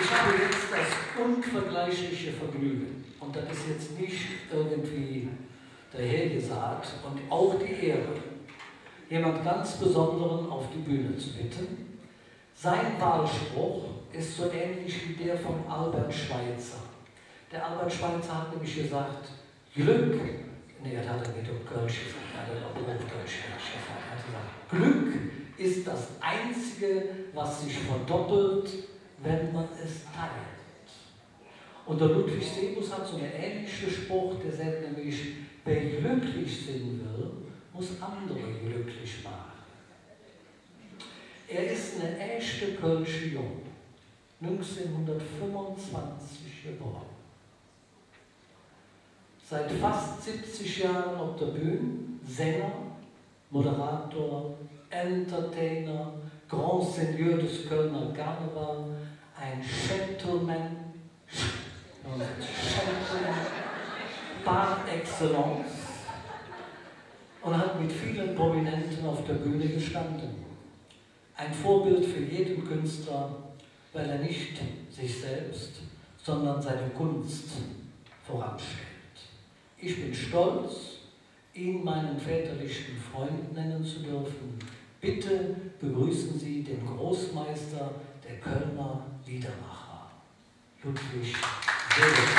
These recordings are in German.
Ich habe jetzt das unvergleichliche Vergnügen, und das ist jetzt nicht irgendwie dahergesagt, und auch die Ehre, jemand ganz Besonderen auf die Bühne zu bitten. Sein Wahlspruch ist so ähnlich wie der von Albert Schweitzer. Der Albert Schweitzer hat nämlich gesagt, Glück, nee, er hat mit dem Kölsche gesagt, er hat auch Hochdeutsch gesagt, er hat gesagt, Glück ist das Einzige, was sich verdoppelt, wenn man es teilt. Und der Ludwig Sebus hat so einen ähnlichen Spruch, der sagt nämlich, wer glücklich sein will, muss andere glücklich machen. Er ist eine echte Kölsche Jung, 1925 geboren. Seit fast 70 Jahren auf der Bühne, Sänger, Moderator, Entertainer, Grand Seigneur des Kölner Karneval, ein Gentleman par excellence, und hat mit vielen Prominenten auf der Bühne gestanden. Ein Vorbild für jeden Künstler, weil er nicht sich selbst, sondern seine Kunst voranstellt. Ich bin stolz, ihn meinen väterlichen Freund nennen zu dürfen. Bitte begrüßen Sie den Großmeister der Kölner Liedermacher, Ludwig Sebus.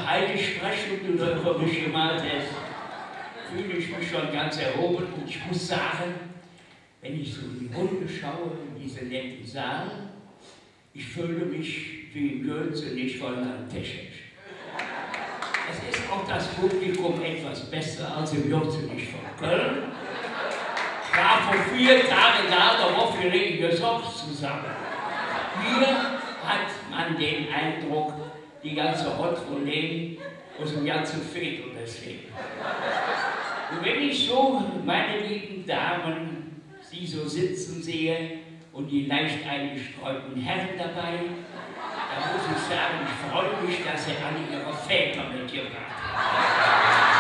Heiligsprechung, die du über mich gemalt hast, fühle ich mich schon ganz erhoben. Und ich muss sagen, wenn ich so in die Runde schaue, in diesen netten Saal, ich fühle mich wie in Goethe, nicht von Lantershofen. Es ist auch das Publikum etwas besser als im Jutzenich von Köln. Ich war vor 4 Tagen da, da war wir reden wir sonst zusammen. Hier hat man den Eindruck, die ganze Hot von Leben aus dem ganzen Fett und das Leben. Und wenn ich so, meine lieben Damen, Sie so sitzen sehe und die leicht eingestreuten Herren dabei, da muss ich sagen, ich freue mich, dass Sie alle Ihre Väter mitgebracht haben.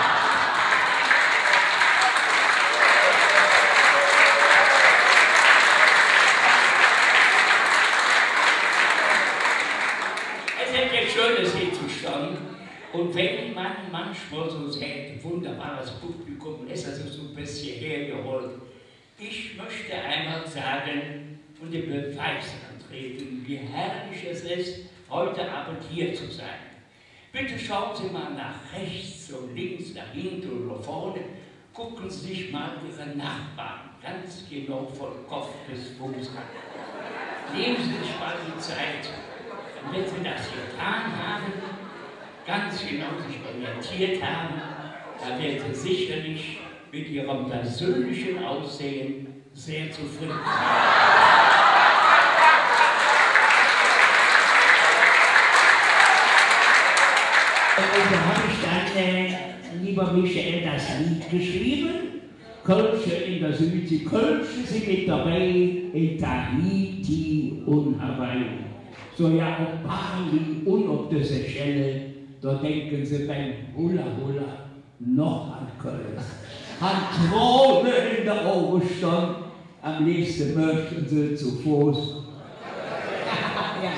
Schönes hier zustande. Und wenn man manchmal so sagt, wunderbares Publikum, ist also so ein bisschen hergeholt. Ich möchte einmal sagen und den Beweis antreten, wie herrlich es ist, heute Abend hier zu sein. Bitte schauen Sie mal nach rechts und links, nach hinten oder vorne. Gucken Sie sich mal Ihre Nachbarn ganz genau von Kopf bis Fuß an. Nehmen Sie sich mal die Zeit. Und wenn Sie das getan haben, ganz genau sich orientiert haben, dann werden Sie sicherlich mit Ihrem persönlichen Aussehen sehr zufrieden sein. Und da habe ich dann, lieber Michael, das Lied geschrieben. Kölsche in der Südsee, Kölsche sind mit dabei in Tahiti und Hawaii. So ja, auf Bali und auf der Seychellen, da denken Sie beim Hula Hula noch an Köln. An Träume in der Augenstand, am nächsten möchten Sie zu Fuß. Ja.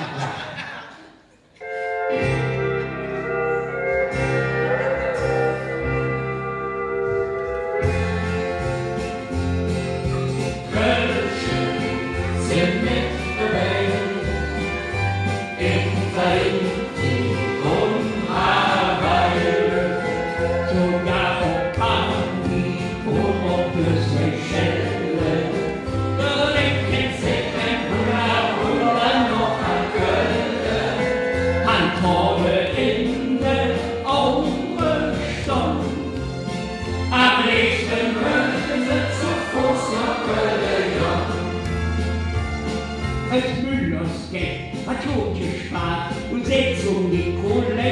jetzt um die Kohle.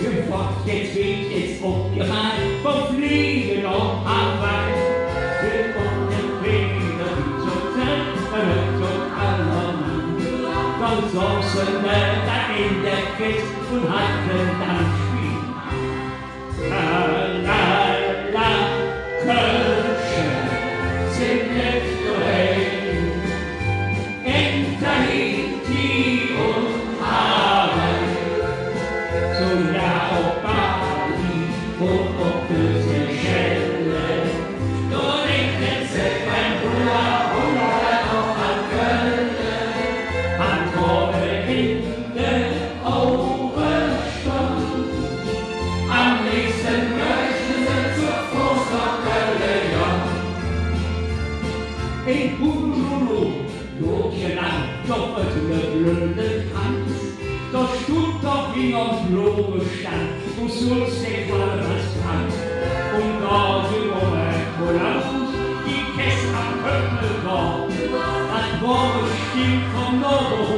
Gefragt, jetzt weht es aufgemalt, vom Fliegen noch Hawaii. Wir wollten wieder wie zum Zeit, zum Allermann. Dann saßen wir dann in der Kiste und hatten dann Spiel. La, la, la, Kölsche sind nicht so hell. Tahiti und habe, so ja auch Bali und auch Seychellen. Nur denken Sie beim Hula Hula noch an Köln, an Tore hinten Augenstand. Am nächsten möchten Sie zur Fuß nach Köln, ja. In Bululu, Jodchen an, doch als eine blöde Tanz. Da stund doch wie am Blume stand, wo soll's nicht mal was kann. Und da sind wir Kulant, die Käse am Köppel war. Das war bestimmt vom Norden